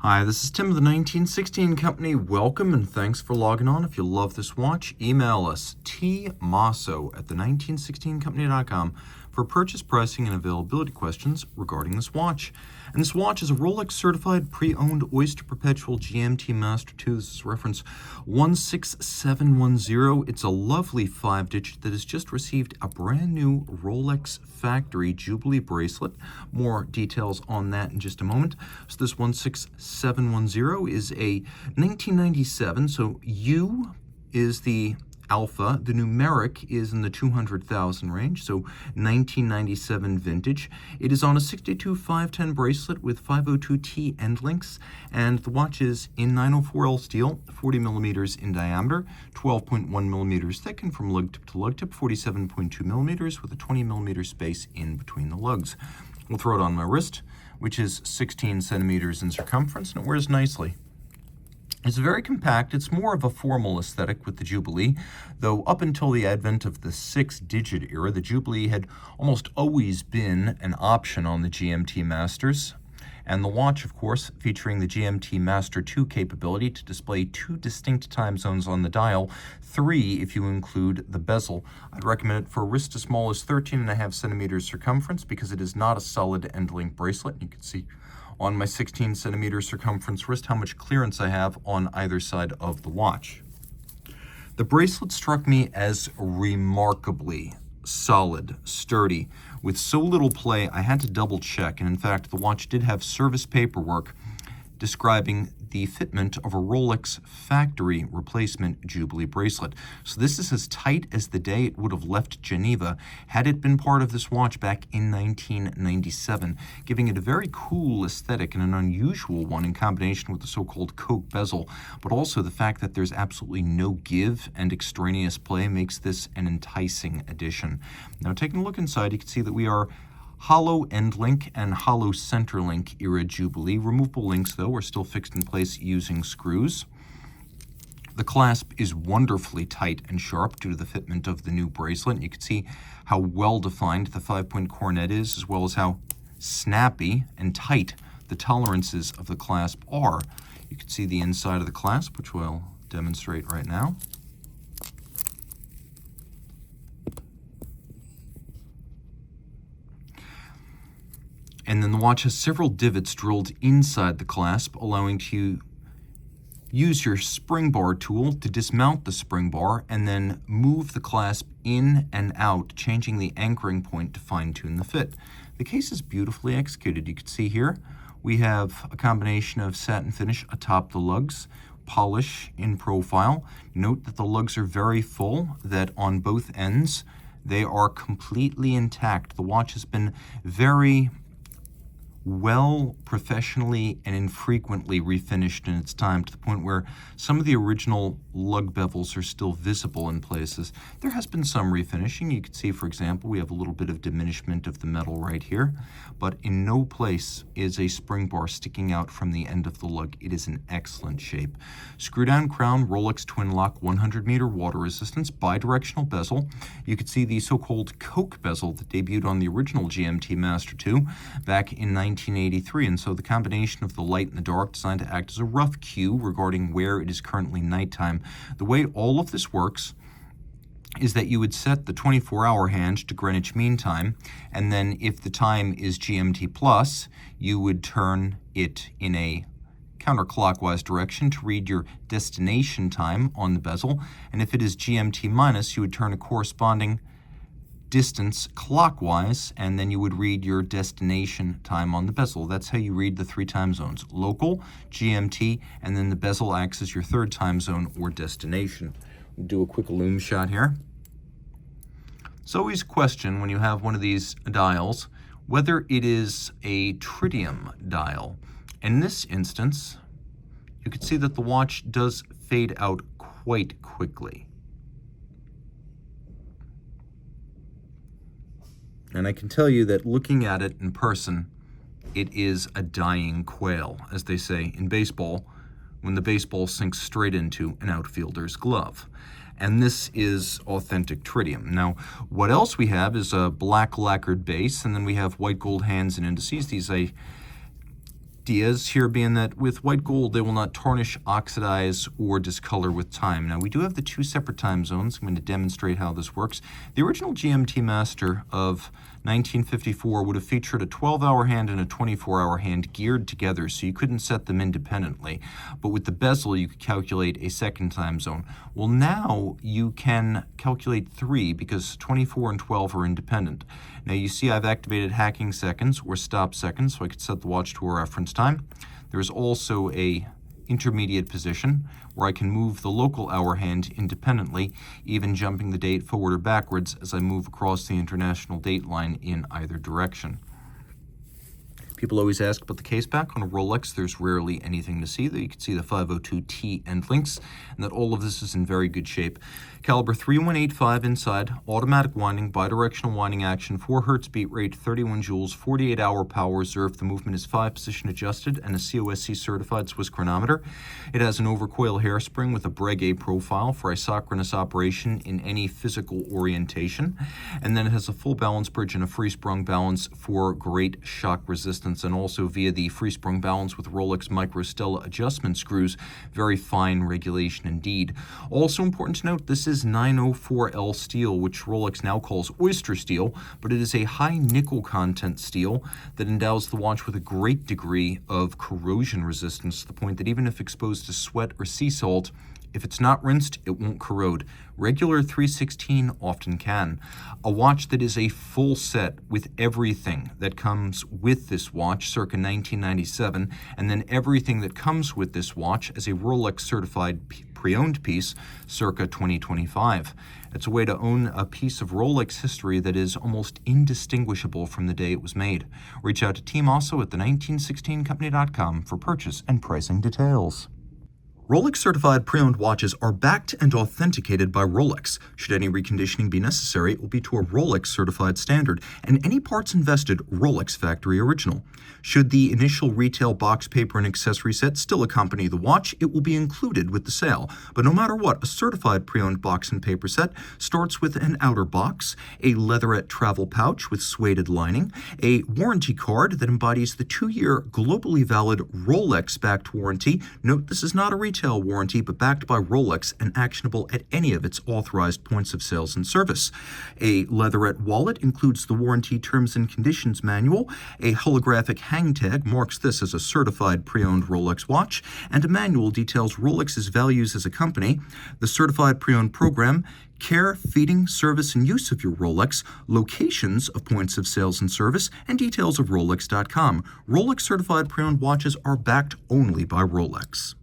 Hi, this is Tim of the 1916 Company. Welcome and thanks for logging on. If you love this watch, email us tmosso@the1916company.com for purchase pricing and availability questions regarding this watch. And this watch is a Rolex Certified Pre-Owned Oyster Perpetual GMT-Master II. This is reference 16710. It's a lovely 5-digit that has just received a brand new Rolex factory Jubilee bracelet. More details on that in just a moment. So this 16710 is a 1997, so U is the alpha. The numeric is in the 200,000 range, so 1997 vintage. It is on a 62-510 bracelet with 502T end links, and the watch is in 904L steel, 40 millimeters in diameter, 12.1 millimeters thick, and from lug tip to lug tip, 47.2 millimeters with a 20 millimeter space in between the lugs. We'll throw it on my wrist, which is 16 centimeters in circumference, and it wears nicely. It's very compact. It's more of a formal aesthetic with the Jubilee, though up until the advent of the 6-digit era, the Jubilee had almost always been an option on the GMT Masters. And the watch, of course, featuring the GMT Master II capability to display 2 distinct time zones on the dial, 3 if you include the bezel. I'd recommend it for a wrist as small as 13.5 centimeters circumference because it is not a solid end link bracelet. You can see on my 16 centimeter circumference wrist how much clearance I have on either side of the watch. The bracelet struck me as remarkably solid, sturdy. With so little play, I had to double check, and in fact, the watch did have service paperwork describing the fitment of a Rolex factory replacement Jubilee bracelet. So this is as tight as the day it would have left Geneva had it been part of this watch back in 1997, giving it a very cool aesthetic and an unusual one in combination with the so-called COKE bezel, but also the fact that there's absolutely no give and extraneous play makes this an enticing addition. Now, taking a look inside, you can see that we are hollow end link and hollow center link era Jubilee. Removable links, though, are still fixed in place using screws. The clasp is wonderfully tight and sharp due to the fitment of the new bracelet. You can see how well defined the 5-point coronet is, as well as how snappy and tight the tolerances of the clasp are. You can see the inside of the clasp, which we'll demonstrate right now. And then the watch has several divots drilled inside the clasp, allowing you to use your spring bar tool to dismount the spring bar and then move the clasp in and out, changing the anchoring point to fine-tune the fit. The case is beautifully executed. You can see here we have a combination of satin finish atop the lugs, polish in profile. Note that the lugs are very full, that on both ends they are completely intact. The watch has been very well, professionally, and infrequently refinished in its time, to the point where some of the original lug bevels are still visible in places. There has been some refinishing. You can see, for example, we have a little bit of diminishment of the metal right here, but in no place is a spring bar sticking out from the end of the lug. It is in excellent shape. Screw down crown, Rolex twin lock, 100-meter water resistance, bidirectional bezel. You can see the so-called COKE bezel that debuted on the original GMT Master II back in 1983, and so the combination of the light and the dark designed to act as a rough cue regarding where it is currently nighttime. The way all of this works is that you would set the 24-hour hand to Greenwich Mean Time, and then if the time is GMT plus, you would turn it in a counterclockwise direction to read your destination time on the bezel, and if it is GMT minus, you would turn a corresponding distance clockwise, and then you would read your destination time on the bezel. That's how you read the 3 time zones: local, GMT, and then the bezel acts as your 3rd time zone or destination. We'll do a quick loom shot here. It's always a question when you have one of these dials whether it is a tritium dial. In this instance, you can see that the watch does fade out quite quickly. And I can tell you that looking at it in person, it is a dying quail, as they say in baseball, when the baseball sinks straight into an outfielder's glove. And this is authentic tritium. Now, what else we have is a black lacquered base, and then we have white gold hands and indices. These I Ideas here being that with white gold, they will not tarnish, oxidize, or discolor with time. Now, we do have the two separate time zones. I'm going to demonstrate how this works. The original GMT Master of 1954 would have featured a 12-hour hand and a 24-hour hand geared together, so you couldn't set them independently. But with the bezel, you could calculate a second time zone. Well, now you can calculate 3 because 24 and 12 are independent. Now, you see I've activated hacking seconds or stop seconds, so I could set the watch to a reference time. There's also a intermediate position where I can move the local hour hand independently, even jumping the date forward or backwards as I move across the international date line in either direction. People always ask about the case back. On a Rolex, there's rarely anything to see. You can see the 502T end links, and that all of this is in very good shape. Caliber 3185 inside, automatic winding, bidirectional winding action, 4 Hz beat rate, 31 joules, 48-hour power reserve. The movement is 5-position adjusted and a COSC certified Swiss chronometer. It has an overcoil hairspring with a Breguet profile for isochronous operation in any physical orientation. And then it has a full balance bridge and a free-sprung balance for great shock resistance, and also via the free-sprung balance with Rolex Microstella adjustment screws. Very fine regulation indeed. Also important to note, this is 904L steel, which Rolex now calls oyster steel, but it is a high nickel content steel that endows the watch with a great degree of corrosion resistance, to the point that even if exposed to sweat or sea salt, if it's not rinsed, it won't corrode. Regular 316 often can. A watch that is a full set with everything that comes with this watch circa 1997, and then everything that comes with this watch as a Rolex Certified Pre-Owned piece circa 2025. It's a way to own a piece of Rolex history that is almost indistinguishable from the day it was made. Reach out to Team Mosso at the1916company.com for purchase and pricing details. Rolex Certified Pre-Owned watches are backed and authenticated by Rolex. Should any reconditioning be necessary, it will be to a Rolex Certified standard, and any parts invested, Rolex Factory Original. Should the initial retail box, paper, and accessory set still accompany the watch, it will be included with the sale. But no matter what, a Certified Pre-Owned box and paper set starts with an outer box, a leatherette travel pouch with suede lining, a warranty card that embodies the 2-year globally valid Rolex-backed warranty. Note, this is not a retail warranty, but backed by Rolex and actionable at any of its authorized points of sales and service. A leatherette wallet includes the warranty terms and conditions manual. A holographic hang tag marks this as a certified pre-owned Rolex watch, and a manual details Rolex's values as a company, the certified pre-owned program, care, feeding, service, and use of your Rolex, locations of points of sales and service, and details of Rolex.com. Rolex certified pre-owned watches are backed only by Rolex.